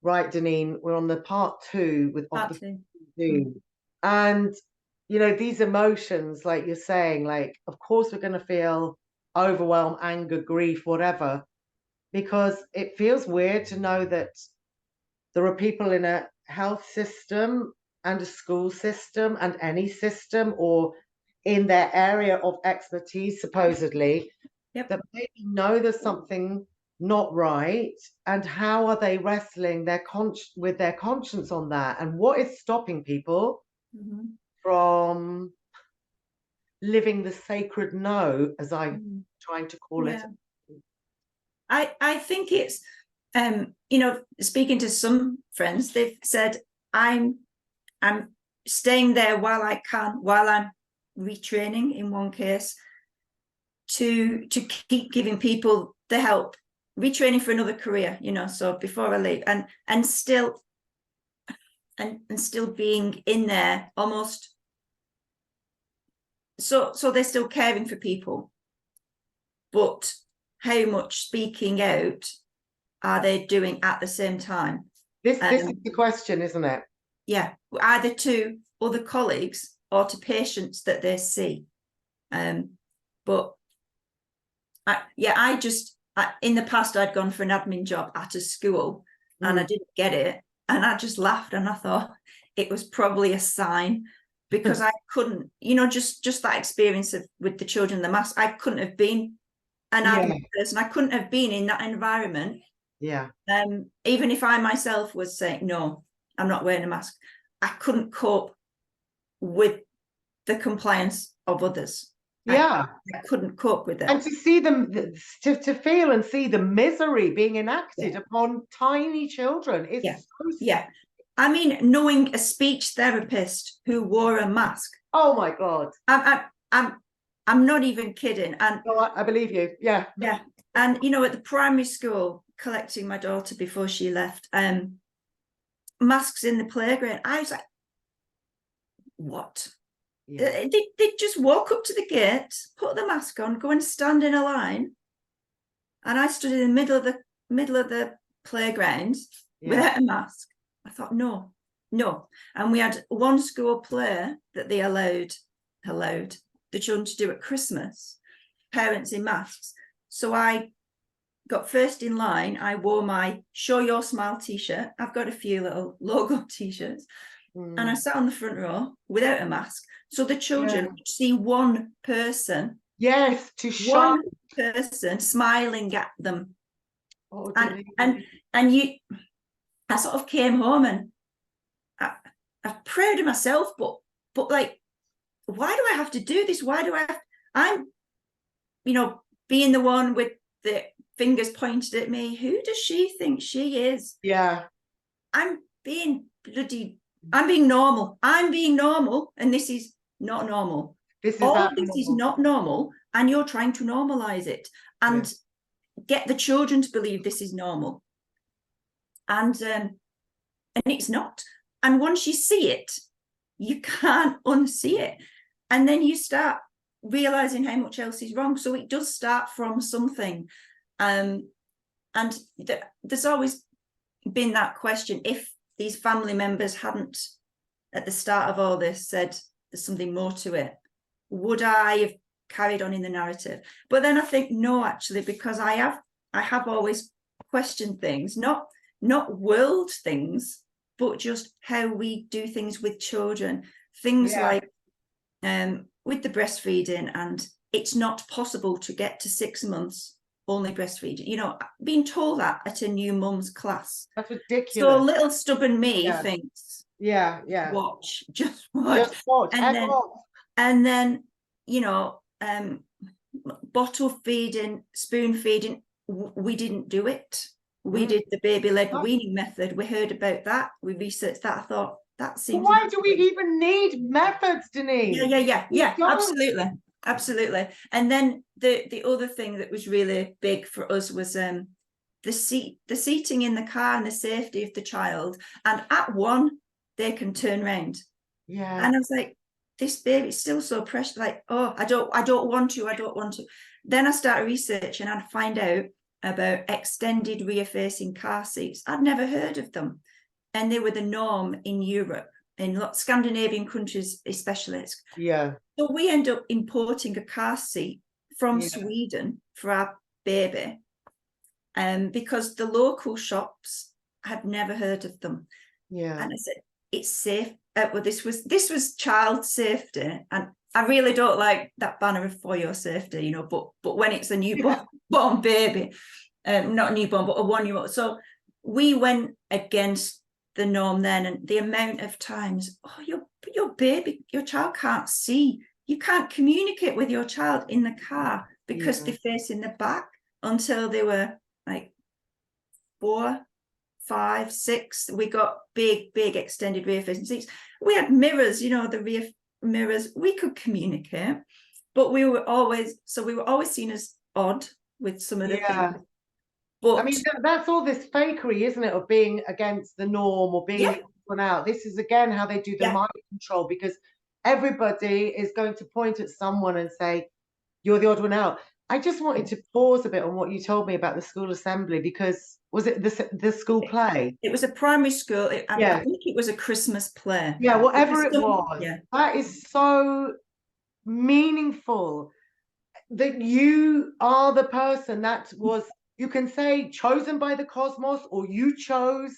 Right, Denene, we're on the part 2 of Part the two. do. And, these emotions, like you're saying, like, of course, we're going to feel overwhelmed, anger, grief, whatever, because it feels weird to know that there are people in a health system and a school system and any system or in their area of expertise, supposedly, Yep. that maybe know there's something not right, and how are they wrestling with their conscience on that, and what is stopping people from living the sacred no, as I'm trying to call it. I think it's speaking to some friends, they've said I'm staying there while I can, while I'm retraining in one case, to keep giving people the help, retraining for another career, so before I leave, and still being in there almost, so they're still caring for people, but how much speaking out are they doing at the same time? This is the question, isn't it? Yeah, either to other colleagues or to patients that they see. But in the past, I'd gone for an admin job at a school and I didn't get it. And I just laughed and I thought it was probably a sign, because I couldn't, just that experience with the children in the mask, I couldn't have been an admin person. I couldn't have been in that environment. Yeah. Even if I myself was saying, no, I'm not wearing a mask, I couldn't cope with the compliance of others. Yeah. I couldn't cope with it. And to see them, to feel and see the misery being enacted upon tiny children is so I mean, knowing a speech therapist who wore a mask. Oh my God. I'm not even kidding. And no, I believe you. Yeah. Yeah. And at the primary school, collecting my daughter before she left, masks in the playground. I was like, what? Yeah. They just walk up to the gate, put the mask on, go and stand in a line. And I stood in the middle of the playground without a mask. I thought, no. And we had one school play that they allowed the children to do at Christmas, parents in masks. So I got first in line. I wore my Show Your Smile t-shirt. I've got a few little logo t-shirts. And I sat on the front row without a mask. So the children would see one person. Yes, to show. One person smiling at them. Oh, and I sort of came home and I'm proud of myself, but like, why do I have to do this? Why do I'm being the one with the fingers pointed at me? Who does she think she is? Yeah. I'm being normal. I'm being normal, and this is not normal. This is not normal, and you're trying to normalize it and get the children to believe this is normal. And it's not. And once you see it, you can't unsee it. And then you start realizing how much else is wrong. So it does start from something. And there's always been that question, if these family members hadn't, at the start of all this, said there's something more to it, would I have carried on in the narrative? But then I think, no, actually, because I have always questioned things, not world things, but just how we do things with children. Things like with the breastfeeding, and it's not possible to get to 6 months only breastfeeding. Being told that at a new mum's class. That's ridiculous. So little stubborn me thinks, watch. And then bottle feeding, spoon feeding, we didn't do it. We did the baby-led weaning method. We heard about that. We researched that. I thought, that seems... Why do we even need methods, Denene? Yeah, absolutely. And then the other thing that was really big for us was the seating in the car and the safety of the child. And at one, they can turn around. Yeah. And I was like, this baby's still so precious. Like, oh, I don't want to. Then I started researching and I find out about extended rear-facing car seats. I'd never heard of them. And they were the norm in Europe, in Scandinavian countries especially. Yeah. So we end up importing a car seat from Sweden for our baby, because the local shops had never heard of them. Yeah. And I said, it's safe. Well, this was child safety, and I really don't like that banner for your safety, you know, but when it's a newborn baby, not a newborn, but a 1-year-old. So we went against the norm then, and the amount of times, oh, your baby, your child can't see. You can't communicate with your child in the car because they're facing the back until they were like 4, 5, 6. We got big extended rear facing seats. We had mirrors, you know, the rear mirrors. We could communicate, but we were always seen as odd with some of the things. But I mean, that's all this fakery, isn't it, of being against the norm or being the one out. This is again how they do the mind control, because everybody is going to point at someone and say, you're the odd one out. I just wanted to pause a bit on what you told me about the school assembly, because was it the school play? It was a primary school. I think it was a Christmas play. Yeah, whatever it was. Yeah. That is so meaningful, that you are the person that was, you can say, chosen by the cosmos, or you chose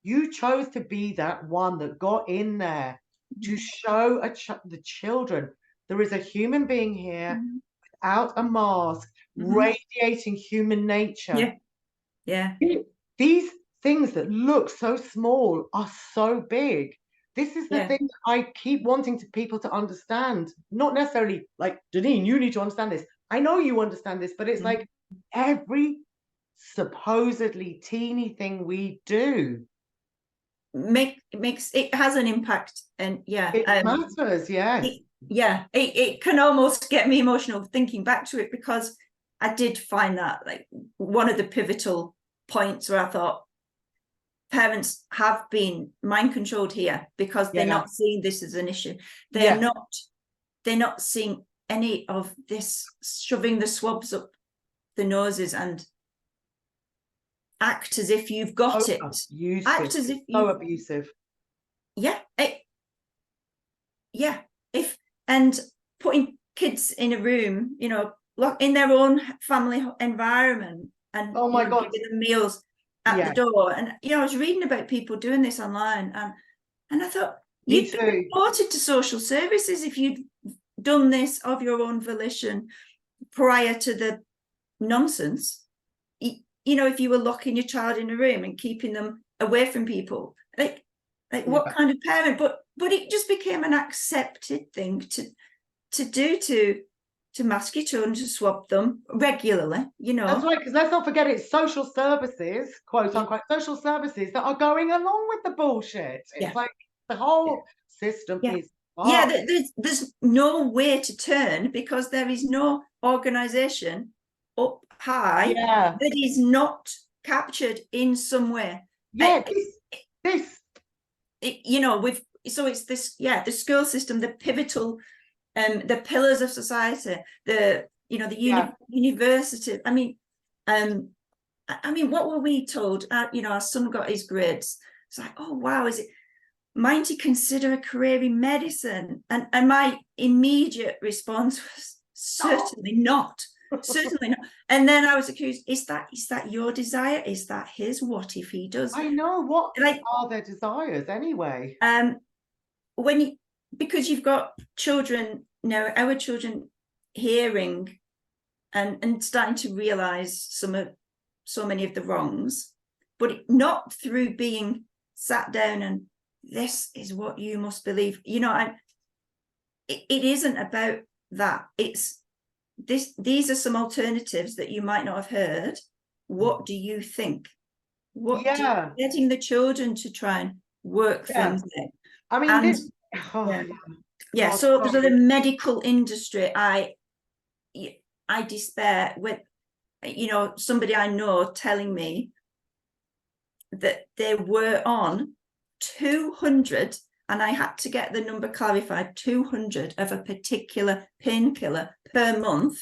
to be that one that got in there to show the children there is a human being here without a mask, radiating human nature. These things that look so small are so big. This is the thing that I keep wanting people to understand. Not necessarily like, Denene, you need to understand this. I know you understand this, but it's like every supposedly teeny thing we do it has an impact, and it matters. It can almost get me emotional thinking back to it, because I did find that like one of the pivotal points where I thought parents have been mind controlled here, because they're not seeing this as an issue. They're not seeing any of this shoving the swabs up the noses and act as if you've got it. Abusive. Act as if so abusive. And putting kids in a room, you know, in their own family environment, and giving them meals at the door. And I was reading about people doing this online, and I thought, you'd be reported to social services if you'd done this of your own volition prior to the nonsense. You know, if you were locking your child in a room and keeping them away from people, like what kind of parent? But it just became an accepted thing to do, to mask your children, to swab them regularly, you know. That's right, because let's not forget, it's social services, quote unquote, social services that are going along with the bullshit. It's like the whole system is there's no way to turn, because there is no organization up high that is not captured in some way. You know, it's this, the school system, the pivotal, the pillars of society, the university. I mean, what were we told? Our son got his grades. It's like, oh wow, is it mine to consider a career in medicine? And my immediate response was certainly not. Certainly not. And then I was accused, is that your desire? Is that his? What if he does? I know, what are their desires anyway? Because you've got children now, our children hearing and starting to realize so many of the wrongs, but not through being sat down and this is what you must believe. You know, it isn't about that. It's these are some alternatives that you might not have heard. What do you think? Getting the children to try and work things out. I mean, so the medical industry, I despair with, somebody I know telling me that they were on 200, and I had to get the number clarified, 200 of a particular painkiller per month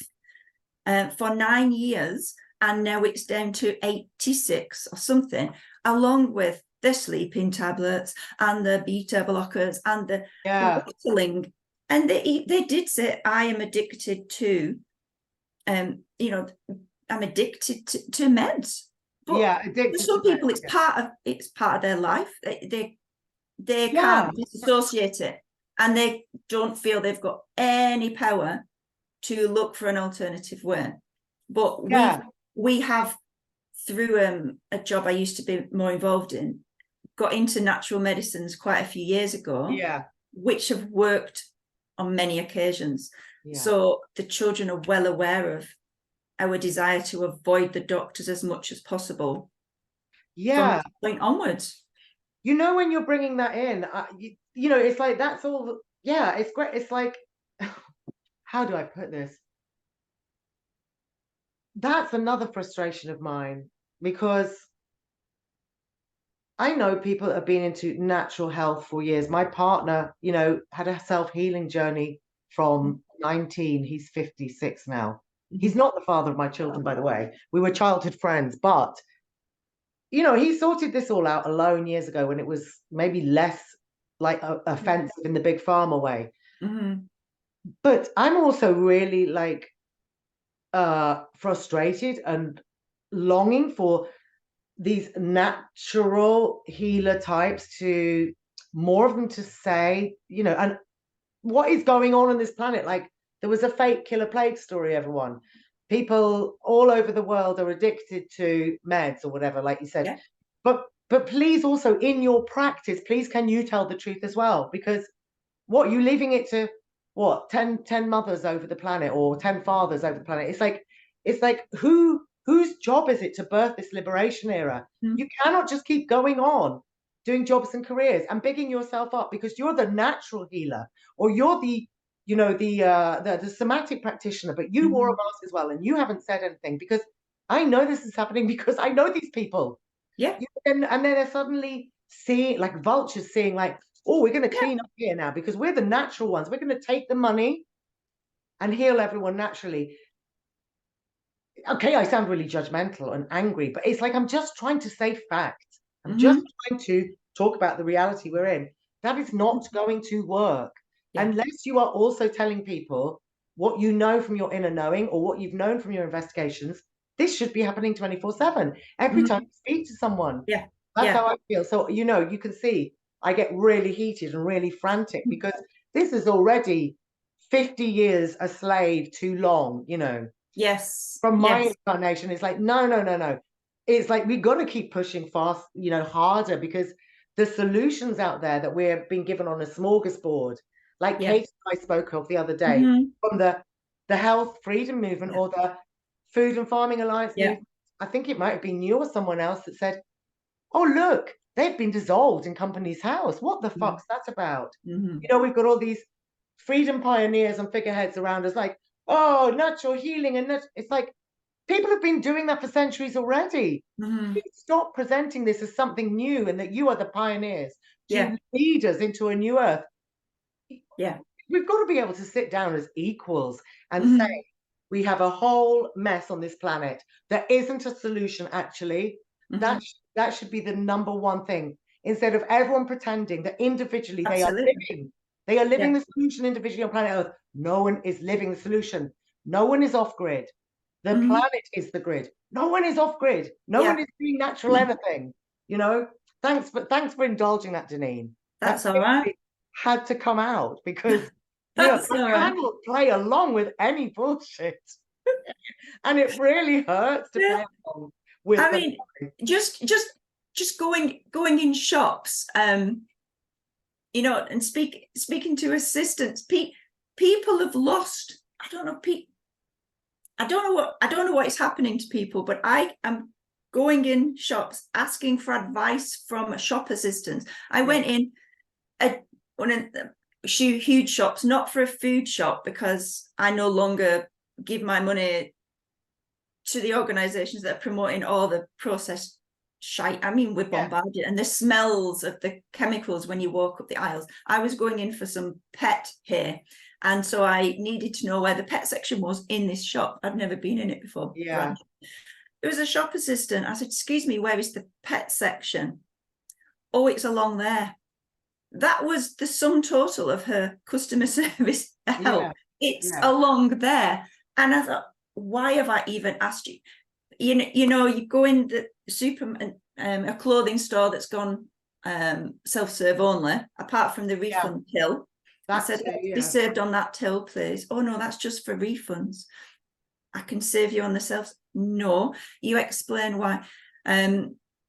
for 9 years, and now it's down to 86 or something, along with the sleeping tablets and the beta blockers and the Ritalin. And they did say, I am addicted to, I'm addicted to meds. But for some people, it's part of their life. They can't disassociate it, and they don't feel they've got any power to look for an alternative way. But we have, through a job I used to be more involved in, got into natural medicines quite a few years ago, which have worked on many occasions. So the children are well aware of our desire to avoid the doctors as much as possible. From that point onwards. When you're bringing that in, it's like, that's all. Yeah, it's great. It's like, how do I put this? That's another frustration of mine, because I know people have been into natural health for years. My partner, had a self-healing journey from 19. He's 56 now. He's not the father of my children, by the way. We were childhood friends, but he sorted this all out alone years ago, when it was maybe less like offensive in the big pharma way. But I'm also really like frustrated and longing for these natural healer types, to more of them to say, and what is going on this planet? Like, there was a fake killer plague story, everyone. People all over the world are addicted to meds or whatever, like you said. But please, also in your practice, please, can you tell the truth as well? Because what, you leaving it to 10 mothers over the planet, or 10 fathers over the planet? It's like whose job is it to birth this liberation era? You cannot just keep going on doing jobs and careers and bigging yourself up because you're the natural healer, or you're the the somatic practitioner, but you wore a mask as well, and you haven't said anything, because I know this is happening, because I know these people. And then they're suddenly seeing, like vultures, seeing like, oh, we're going to clean up here now because we're the natural ones. We're going to take the money and heal everyone naturally. Okay, I sound really judgmental and angry, but it's like, I'm just trying to say facts. I'm just trying to talk about the reality we're in. That is not going to work unless you are also telling people what you know from your inner knowing, or what you've known from your investigations. This should be happening 24/7. Every time you speak to someone. That's how I feel. So, you can see I get really heated and really frantic, because this is already 50 years a slave too long, From my incarnation, it's like, no. It's like, we got to keep pushing fast, harder, because the solutions out there that we're being given on a smorgasbord, like Kate and I spoke of the other day, from the health freedom movement, or the Food and Farming Alliance movement. I think it might have been you or someone else that said, oh, look, they've been dissolved in Companies House. What the fuck's that about? We've got all these freedom pioneers and figureheads around us, like, oh, natural healing. And it's like, people have been doing that for centuries already. Stop presenting this as something new, and that you are the pioneers to lead us into a new earth. We've got to be able to sit down as equals and say, we have a whole mess on this planet. There isn't a solution, actually. That should be the number one thing. Instead of everyone pretending that individually they are living the solution individually on planet Earth. No one is living the solution. No one is off grid. The planet is the grid. No one is off grid. No one is doing natural anything. Thanks for indulging that, Denene. That's all right. Had to come out, because I cannot play along with any bullshit. And it really hurts to play along with. I mean, just going in shops, and speaking to assistants, people have lost. I don't know what is happening to people, but I am going in shops asking for advice from shop assistants. I went in one of the huge shops, not for a food shop, because I no longer give my money to the organizations that are promoting all the processed shite. I mean, we're bombarded, and the smells of the chemicals when you walk up the aisles. I was going in for some pet hair, and so I needed to know where the pet section was in this shop. I've never been in it before. There was a shop assistant. I said, excuse me, where is the pet section? Oh, it's along there. That was the sum total of her customer service help. It's along there. And I thought, why have I even asked you? You know, you go in the a clothing store that's gone self-serve only, apart from the refund till. I said, be served on that till, please. Oh, no, that's just for refunds. I can save you on the self. No, you explain why.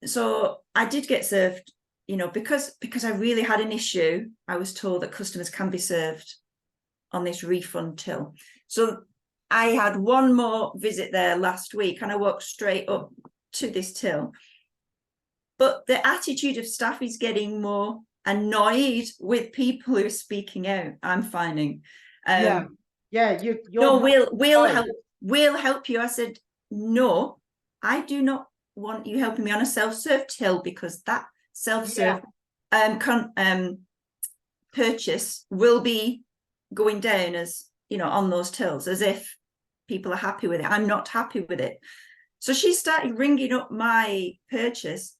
So I did get served, you know, because I really had an issue. I was told that customers can be served on this refund till. So I had one more visit there last week and I walked straight up to this till. But the attitude of staff is getting more annoyed with people who are speaking out, I'm finding. You're no, we'll help you. I said, no, I do not want you helping me on a self-serve till, because that self-serve purchase will be going down, as you know, on those tills, as if people are happy with it. I'm not happy with it. So she started ringing up my purchase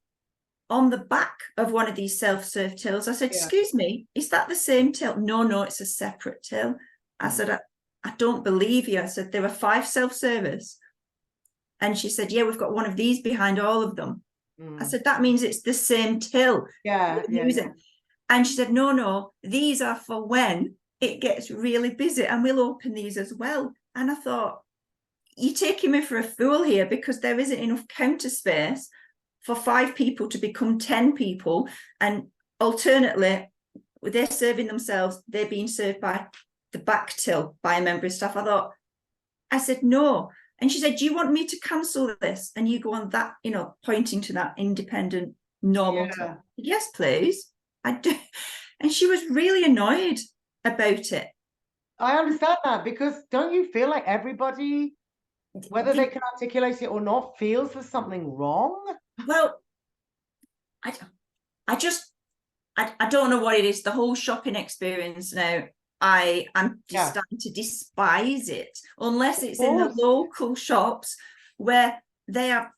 on the back of one of these self-serve tills. I said, excuse me, is that the same till? No, it's a separate till. I said, I don't believe you. I said, there are 5 self-service. And she said, yeah, we've got one of these behind all of them. I said, that means it's the same till. And she said, no, these are for when it gets really busy and we'll open these as well. And I thought, you're taking me for a fool here, because there isn't enough counter space for 5 people to become 10 people. And alternately, they're serving themselves, they're being served by the back till by a member of staff. I said, no. And she said, do you want me to cancel this? And you go on that, you know, pointing to that independent normal till. Yes, please. I do. And she was really annoyed about it. I understand that, because don't you feel like everybody, whether they can articulate it or not, feels there's something wrong? Well, I don't know what it is. The whole shopping experience now, I am just starting to despise it, unless it's in the local shops where they are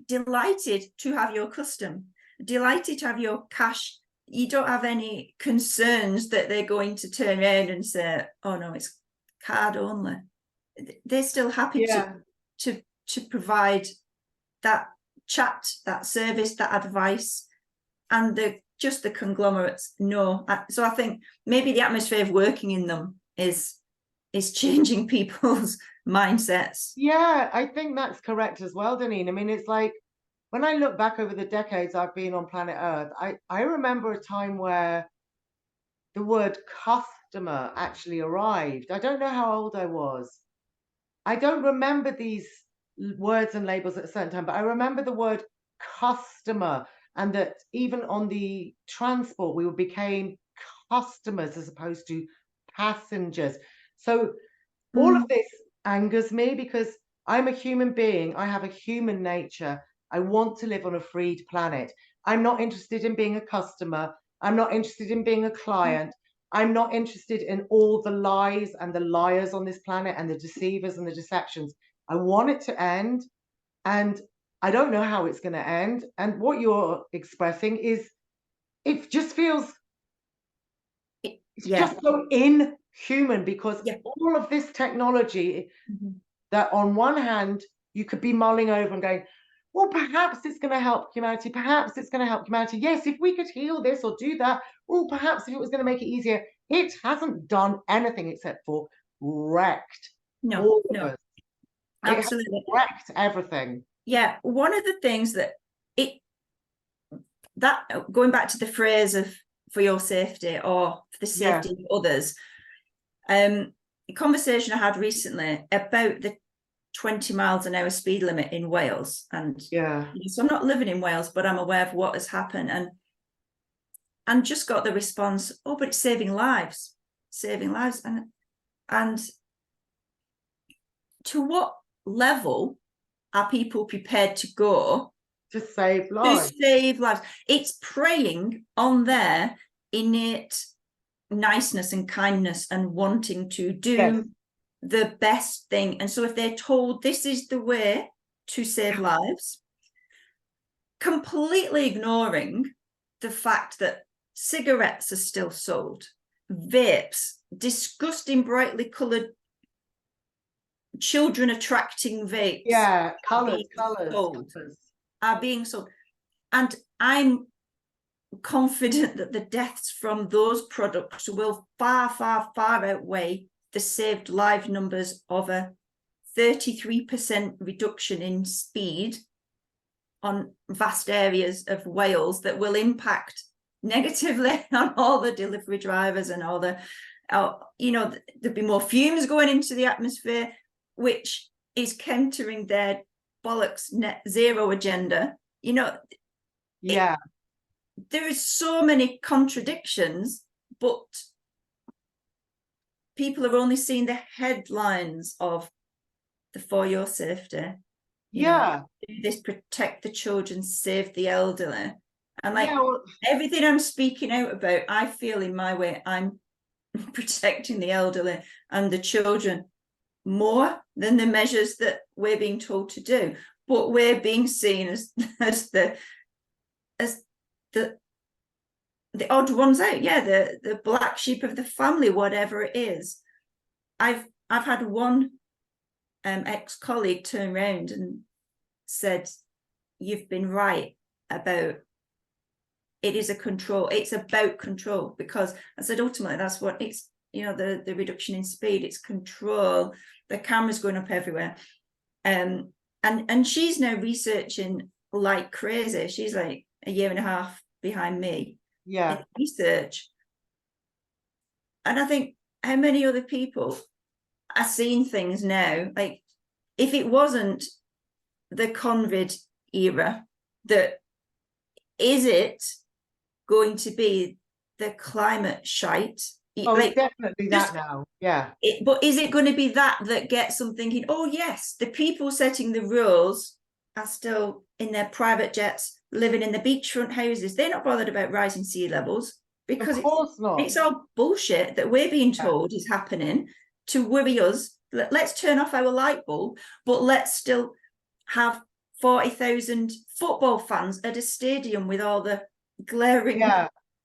delighted to have your custom, delighted to have your cash. You don't have any concerns that they're going to turn around and say, oh no, it's card only. They're still happy to provide that chat, that service, that advice. And the conglomerates, no. So I think maybe the atmosphere of working in them is changing people's mindsets. Yeah, I think that's correct as well, Denene. I mean, it's like, when I look back over the decades I've been on planet Earth, I remember a time where the word customer actually arrived. I don't know how old I was. I don't remember these words and labels at a certain time, but I remember the word customer, and that even on the transport, we became customers as opposed to passengers. So all of this angers me, because I'm a human being. I have a human nature. I want to live on a freed planet. I'm not interested in being a customer. I'm not interested in being a client. I'm not interested in all the lies and the liars on this planet and the deceivers and the deceptions. I want it to end, and I don't know how it's going to end. And what you're expressing is, it just feels, it's just so inhuman, because all of this technology that on one hand you could be mulling over and going, well, perhaps it's going to help humanity. Perhaps it's going to help humanity. Yes, if we could heal this or do that, well, perhaps if it was going to make it easier. It hasn't done anything except for wrecked all of us. Absolutely. It has wrecked everything. Yeah, one of the things going back to the phrase of for your safety or for the safety of others, a conversation I had recently about the 20 miles an hour speed limit in Wales. And so I'm not living in Wales, but I'm aware of what has happened, and just got the response, oh, but it's saving lives. And to what level are people prepared to go to save lives? It's preying on their innate niceness and kindness and wanting to do the best thing. And so if they're told this is the way to save lives, completely ignoring the fact that cigarettes are still sold, vapes, disgusting brightly coloured children attracting vapes, colours are being sold. And I'm confident that the deaths from those products will far, far, far outweigh the saved life numbers of a 33% reduction in speed on vast areas of Wales that will impact negatively on all the delivery drivers and all the, there'll be more fumes going into the atmosphere, which is countering their bollocks net zero agenda. There is so many contradictions, but people are only seeing the headlines of the For Your Safety. Do this, protect the children, save the elderly. And everything I'm speaking out about, I feel in my way, I'm protecting the elderly and the children more than the measures that we're being told to do. But we're being seen as the odd ones out, the black sheep of the family, whatever it is. I've had one ex-colleague turn around and said, "You've been right about it is a control. It's about control." Because I said, ultimately, that's what it's. The reduction in speed. It's control. The camera's going up everywhere, and she's now researching like crazy. She's like a year and a half behind me. In research. And I think, how many other people are seeing things now? Like, if it wasn't the COVID era, is it going to be the climate shite? It's definitely that now. But is it going to be that gets them thinking, oh yes, the people setting the rules are still in their private jets, living in the beachfront houses. They're not bothered about rising sea levels, because of course not. It's all bullshit that we're being told is happening to worry us. Let's turn off our light bulb, but let's still have 40,000 football fans at a stadium with all the glaring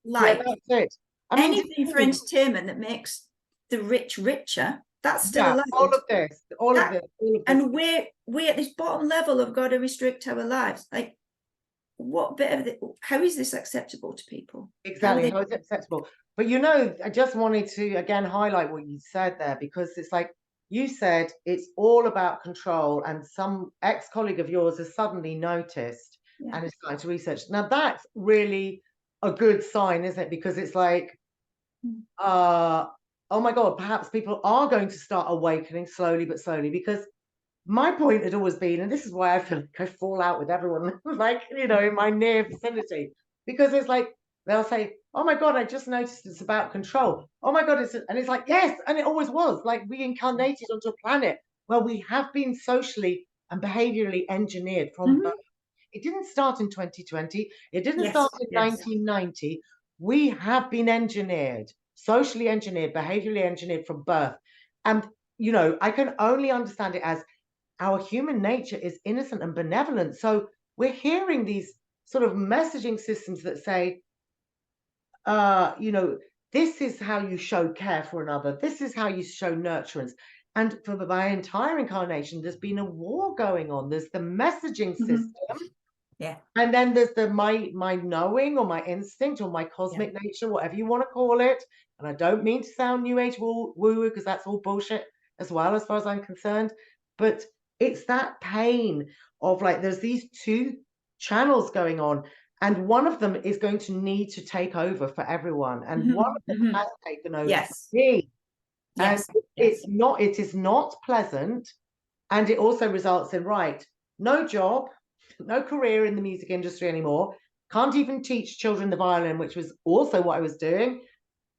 lights. That's it. Anything for entertainment that makes the rich richer, that's still allowed. All of this. And we at this bottom level have got to restrict our lives. Like, what bit of it? How is this acceptable to people? Exactly, how is it acceptable? But I just wanted to again highlight what you said there, because it's like you said, it's all about control, and some ex-colleague of yours has suddenly noticed and is starting to research. Now that's really a good sign, isn't it? Because it's like, oh my God, perhaps people are going to start awakening slowly but slowly. Because my point had always been, and this is why I feel like I fall out with everyone, like, in my near vicinity, because it's like, they'll say, oh my God, I just noticed it's about control. Oh my God, and it's like, yes, and it always was. Like, we incarnated onto a planet where we have been socially and behaviorally engineered from birth. It didn't start in 2020. It didn't start in 1990. We have been engineered, socially engineered, behaviorally engineered from birth. And, I can only understand it as our human nature is innocent and benevolent. So we're hearing these sort of messaging systems that say, this is how you show care for another. This is how you show nurturance. And for my entire incarnation, there's been a war going on. There's the messaging system. And then there's my knowing, or my instinct, or my cosmic nature, whatever you want to call it. And I don't mean to sound new age woo-woo, because that's all bullshit as well, as far as I'm concerned. But it's that pain of, like, there's these two channels going on, and one of them is going to need to take over for everyone. And one of them has taken over for me. And it is not pleasant. And it also results in, no job, no career in the music industry anymore. Can't even teach children the violin, which was also what I was doing.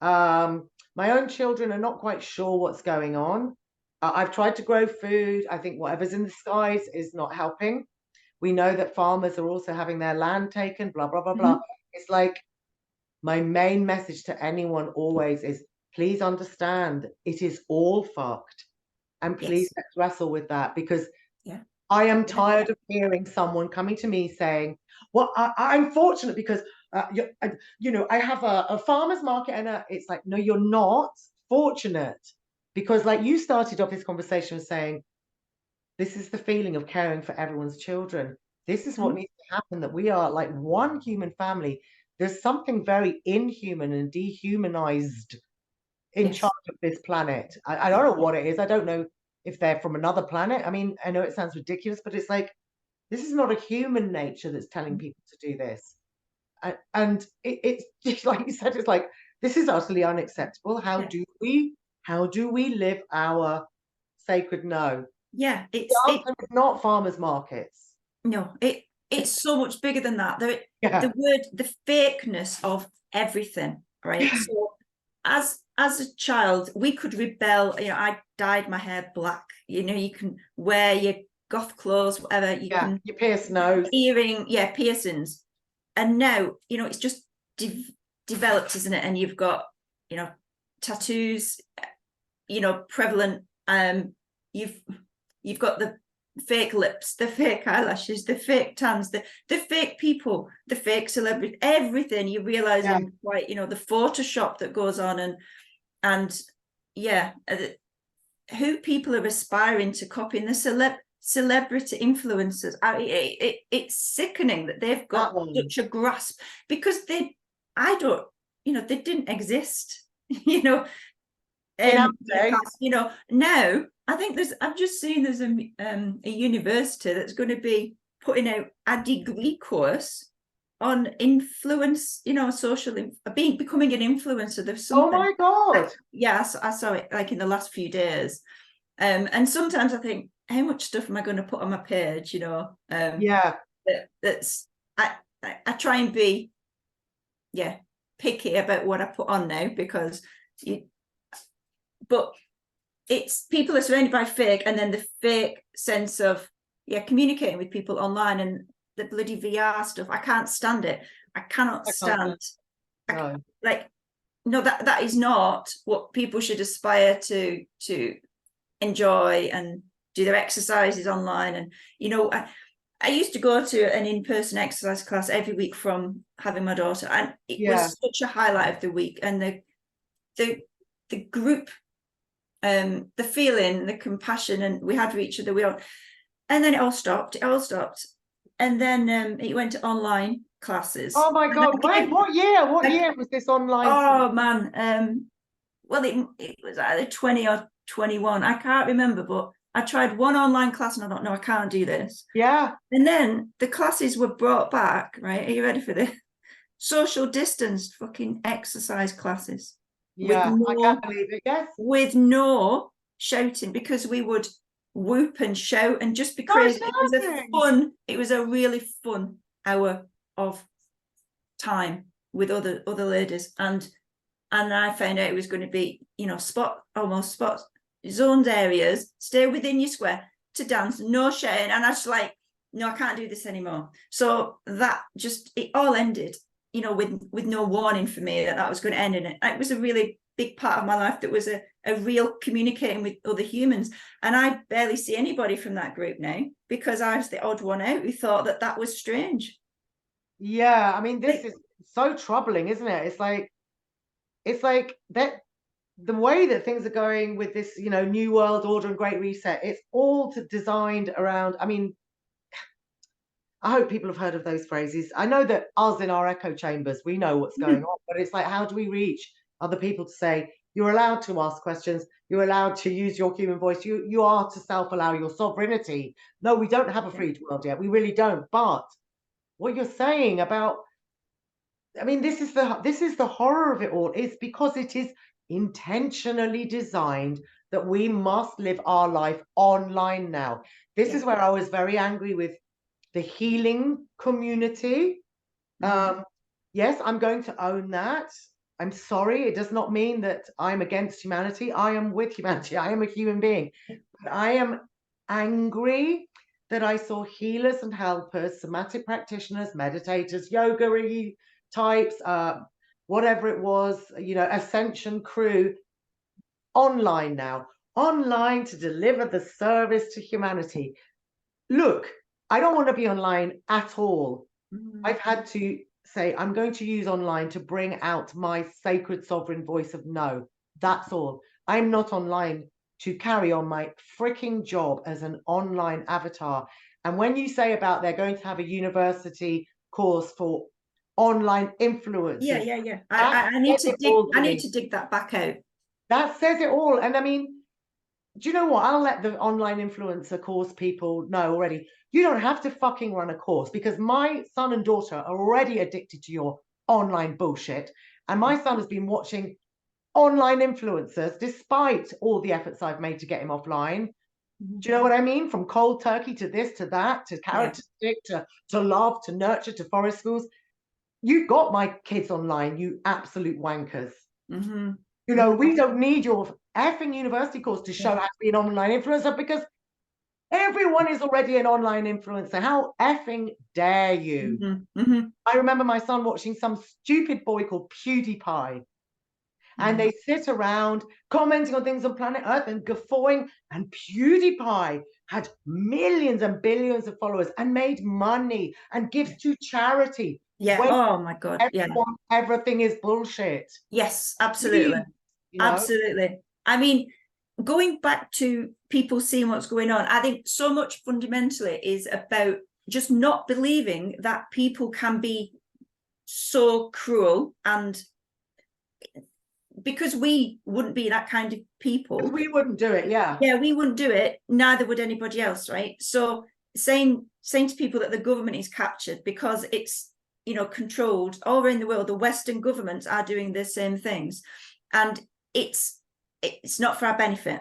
My own children are not quite sure what's going on. I've tried to grow food. I think whatever's in the skies is not helping. We know that farmers are also having their land taken, blah, blah, blah, blah. It's like, my main message to anyone always is, please understand, it is all fucked. And please let's wrestle with that, because I am tired of hearing someone coming to me saying, well, I'm fortunate because, I have a farmer's market, and it's like, no, you're not fortunate, because like you started off this conversation saying, this is the feeling of caring for everyone's children. This is what needs to happen, that we are like one human family. There's something very inhuman and dehumanized in charge of this planet. I don't know what it is. I don't know if they're from another planet. I mean, I know it sounds ridiculous, but it's like, this is not a human nature that's telling people to do this. And it's just like you said, it's like, this is utterly unacceptable. How do we live our sacred no? Yeah, it's not farmers markets. No, it's so much bigger than that. The fakeness of everything, right? So as a child, we could rebel. I dyed my hair black. You can wear your goth clothes, whatever. You can your pierced nose, earring, piercings. And now, it's just developed, isn't it? And you've got, tattoos, prevalent. You've got the fake lips, the fake eyelashes, the fake tans, the fake people, the fake celebrity, everything. You realize in quite, the Photoshop that goes on, and who people are aspiring to copy, and the celebrity influencers. It's sickening that they've got such a grasp, because they didn't exist. Now I think I've just seen there's a university that's going to be putting out a degree course on influence, becoming an influencer. There's something. Oh my God. I saw it like in the last few days. And sometimes I think, how much stuff am I going to put on my page? That's I try and be picky about what I put on now, because but it's people are surrounded by fake, and then the fake sense of communicating with people online, and the bloody VR stuff. I can't stand it. I cannot stand. That is not what people should aspire to enjoy and do their exercises online. And I used to go to an in-person exercise class every week from having my daughter, and it was such a highlight of the week. And the group, the feeling, the compassion, and we had for each other. And then it all stopped. And then it went to online classes. Oh my God! What year was this online? Oh man, well, it was either 20 or 21. I can't remember, but I tried one online class and I thought, no, I can't do this. Yeah. And then the classes were brought back. Right? Are you ready for this? Social distance fucking exercise classes. Yeah, I can't believe it. Yes. With no shouting, because we would whoop and shout and just be crazy. It was a really fun hour of time with other ladies, and I found out it was going to be spot zoned areas, stay within your square to dance, no shouting. And I was like, no, I can't do this anymore. So that it all ended with no warning for me that was going to end. And it was a really big part of my life that was a real communicating with other humans. And I barely see anybody from that group now, because I was the odd one out who thought that was strange. Yeah, I mean, this is so troubling, isn't it? It's like that, the way that things are going with this, new world order and great reset, it's all designed around, I mean, I hope people have heard of those phrases. I know that us in our echo chambers, we know what's going on, but it's like, how do we reach other people to say, you're allowed to ask questions, you're allowed to use your human voice, you are to self-allow your sovereignty. No, we don't have a free world yet. We really don't. But what you're saying about, I mean, this is the horror of it all. It's because it is intentionally designed that we must live our life online now. This is where I was very angry with the healing community. Yes, I'm going to own that. I'm sorry. It does not mean that I'm against humanity. I am with humanity. I am a human being. But I am angry that I saw healers and helpers, somatic practitioners, meditators, yoga types, whatever it was, ascension crew, online now, online to deliver the service to humanity. look, I don't want to be online at all. Mm. I've had to say, I'm going to use online to bring out my sacred sovereign voice of no. That's all. I'm not online to carry on my freaking job as an online avatar. And when you say about they're going to have a university course for online influencers, Yeah. that I need says to it dig. all, I need Denise. to dig that back out. That says it all. And I mean, do you know what? I'll let the online influencer course people know already. You don't have to fucking run a course, because my son and daughter are already addicted to your online bullshit. And my son has been watching online influencers despite all the efforts I've made to get him offline. Do you know what I mean? From cold turkey to this, to that, to carrot to stick, to love, to nurture, to forest schools. You got my kids online, you absolute wankers. Mm-hmm. You know, we don't need your effing university course to show how to be an online influencer, because everyone is already an online influencer. How effing dare you? Mm-hmm. Mm-hmm. I remember my son watching some stupid boy called PewDiePie, and they sit around commenting on things on planet Earth and guffawing. And PewDiePie had millions and billions of followers and made money and gives to charity. Yeah. When Oh my God. Yeah. everything is bullshit. Yes, absolutely. You know? Absolutely. I mean, going back to people seeing what's going on, I think so much fundamentally is about just not believing that people can be so cruel, and because we wouldn't be that kind of people. We wouldn't do it, yeah. Yeah, we wouldn't do it, neither would anybody else, right? So saying to people that the government is captured because it's, you know, controlled all around the world, the Western governments are doing the same things, and it's not for our benefit.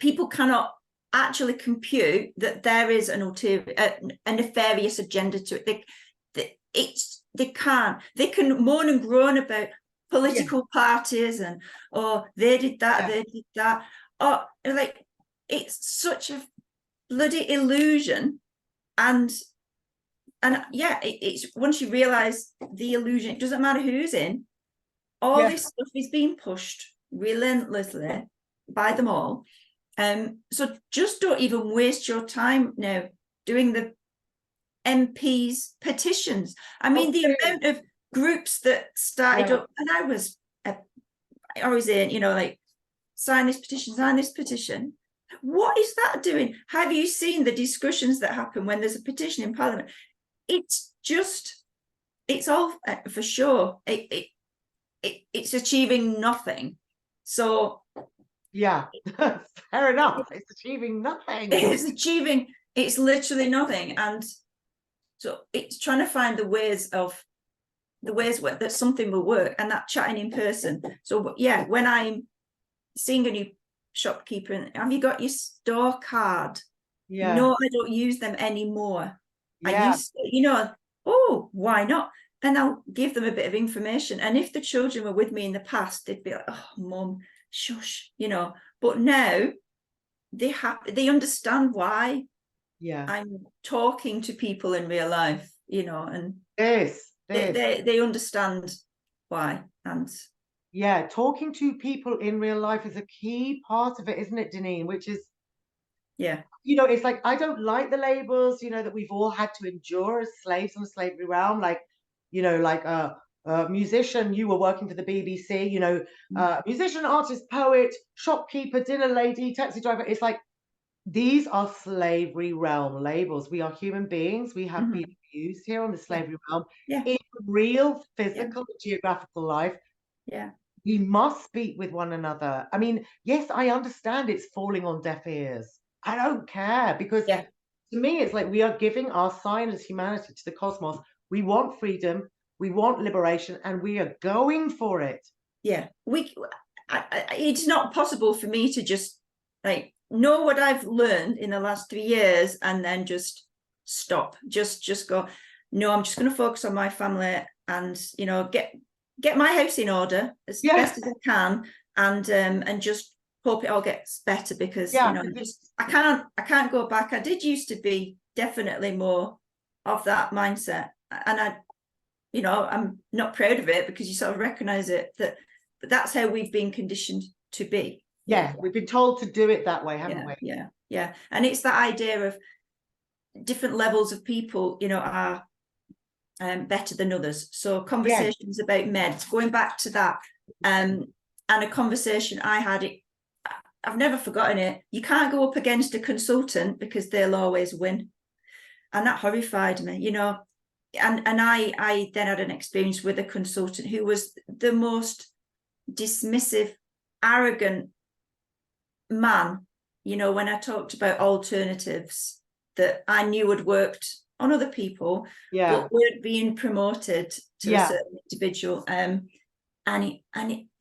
People cannot actually compute that there is an ulterior, a nefarious agenda to it. They can't. They can moan and groan about political parties and, oh, they did that, they did that. Oh, like, it's such a bloody illusion. And yeah, it's once you realize the illusion, it doesn't matter who's in, all this stuff is being pushed relentlessly by them all. So just don't even waste your time now doing the MPs petitions. I mean, the amount of groups that started up, and I was in, you know, like, sign this petition. What is that doing? Have you seen the discussions that happen when there's a petition in Parliament? It's just, it's all for sure. It's achieving nothing. So yeah, fair enough. It's achieving nothing. It's literally nothing. And so it's trying to find the ways that something will work, and that chatting in person. So yeah, when I'm seeing a new shopkeeper, and have you got your store card? No, I don't use them anymore. I used to, you know, oh, why not? And I'll give them a bit of information. And if the children were with me in the past, they'd be like, oh, Mum, shush, you know. But now they understand why I'm talking to people in real life, you know, and they understand why. And yeah, talking to people in real life is a key part of it, isn't it, Denene? Which is, you know, it's like, I don't like the labels, you know, that we've all had to endure as slaves in the slavery realm. Like, you know, like musician, you were working for the BBC, you know, musician, artist, poet, shopkeeper, dinner lady, taxi driver. It's like, these are slavery realm labels. We are human beings. We have been abused here on the slavery realm in real physical geographical life. We must speak with one another. I mean, yes, I understand it's falling on deaf ears. I don't care, because to me, it's like we are giving our sign as humanity to the cosmos. We want freedom, we want liberation, and we are going for it. Yeah, it's not possible for me to just like know what I've learned in the last 3 years and then just stop. Just go, no, I'm just going to focus on my family and, you know, get my house in order as best as I can, and just hope it all gets better, because you know, I can't go back. I did used to be definitely more of that mindset, and you know, I'm not proud of it, because you sort of recognize it, but that's how we've been conditioned to be. We've been told to do it that way, haven't we? Yeah. And it's that idea of different levels of people, you know, are better than others. So conversations about meds, going back to that, and a conversation I had, I've never forgotten it. You can't go up against a consultant because they'll always win. And that horrified me, you know. And I then had an experience with a consultant who was the most dismissive, arrogant man, you know, when I talked about alternatives that I knew had worked on other people, but weren't being promoted to a certain individual. And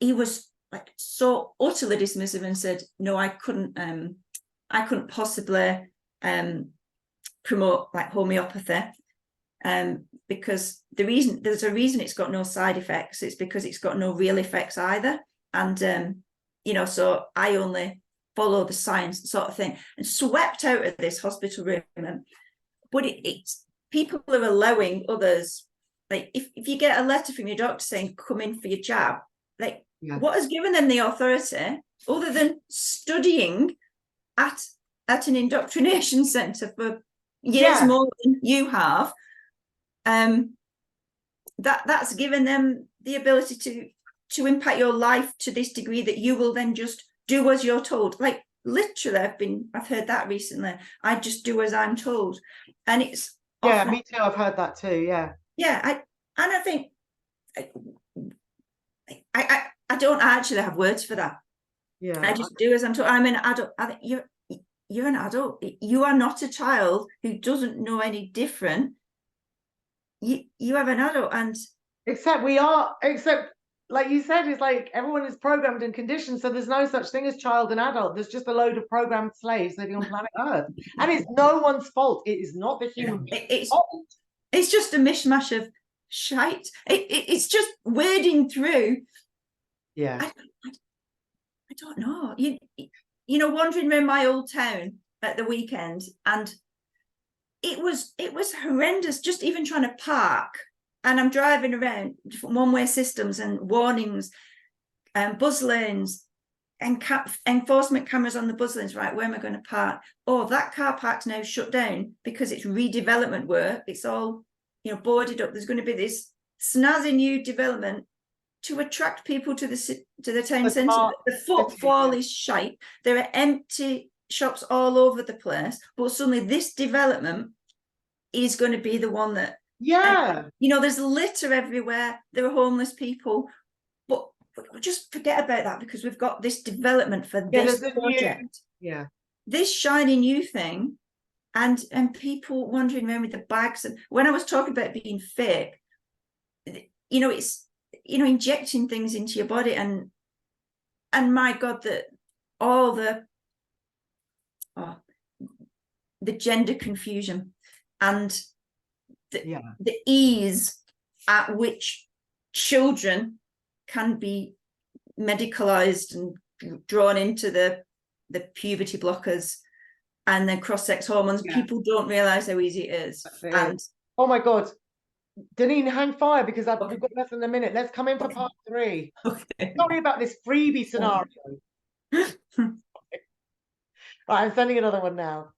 he was like so utterly dismissive and said, no, I couldn't possibly promote like homeopathy. Because there's a reason it's got no side effects. It's because it's got no real effects either. And you know, so I only follow the science sort of thing, and swept out of this hospital room. But it's people are allowing others, like if you get a letter from your doctor saying come in for your jab, like what has given them the authority other than studying at an indoctrination centre for years more than you have? That's given them the ability to impact your life to this degree that you will then just do as you're told. Like literally, I've heard that recently. I just do as I'm told, and it's me too. I've heard that too. I think I don't actually have words for that. I just do as I'm told. I'm an adult. You're an adult. You are not a child who doesn't know any different. You have an adult, and except like you said, it's like everyone is programmed and conditioned, so there's no such thing as child and adult. There's just a load of programmed slaves living on planet Earth, and it's no one's fault. It is not the human being's fault. It's just a mishmash of shite. It's just wading through. I don't know. You know, wandering around my old town at the weekend, and it was horrendous. Just even trying to park. And I'm driving around different one-way systems and warnings and buzz lanes and enforcement cameras on the buzz lanes. Right, where am I going to park? Oh, that car park's now shut down because it's redevelopment work. It's all, you know, boarded up. There's going to be this snazzy new development to attract people to the town centre. The footfall is shite. There are empty shops all over the place, but suddenly this development is going to be the one that. You know, there's litter everywhere. There are homeless people, but just forget about that because we've got this development for this project. This shiny new thing, and people wandering around with the bags. And when I was talking about being fake, you know, it's, you know, injecting things into your body, and my God, that all the gender confusion and the ease at which children can be medicalized and drawn into the puberty blockers and then cross-sex hormones. People don't realize how easy it is. And oh my God, Denene, hang fire because we've got less than a minute. Let's come in for part 3. Sorry about this freebie scenario. Right, I'm sending another one now.